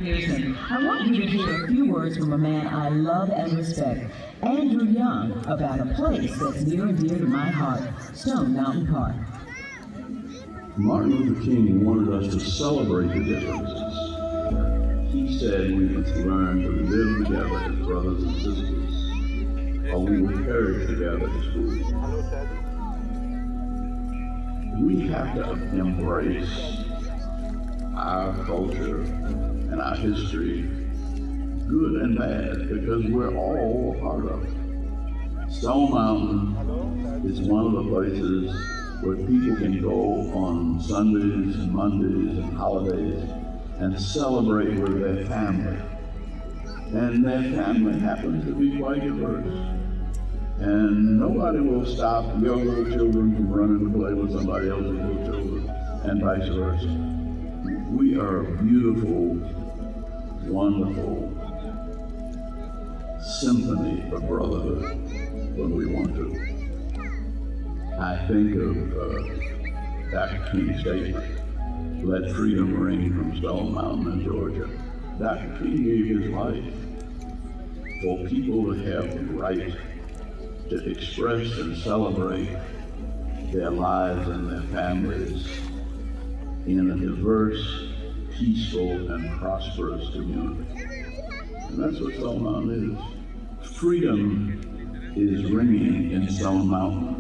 Pearson, I want you to hear a few words from a man I love and respect, Andrew Young, about a place that's near and dear to my heart, Stone Mountain Park. Martin Luther King wanted us to celebrate the differences. He said we must learn to live together as brothers and sisters, or we will perish together as fools. We have to embrace our culture and our history, good and bad, because we're all a part of it. Stone Mountain is one of the places where people can go on Sundays and Mondays and holidays and celebrate with their family. And their family happens to be quite diverse. And nobody will stop your little children from running to play with somebody else's little children, and vice versa. We are a beautiful, wonderful symphony of brotherhood when we want to. I think of Dr. King's statement, "Let freedom ring from Stone Mountain in Georgia." Dr. King gave his life for people to have the right to express and celebrate their lives and their families in a diverse, peaceful, and prosperous community. And that's what Stone Mountain is. Freedom is ringing in Stone Mountain.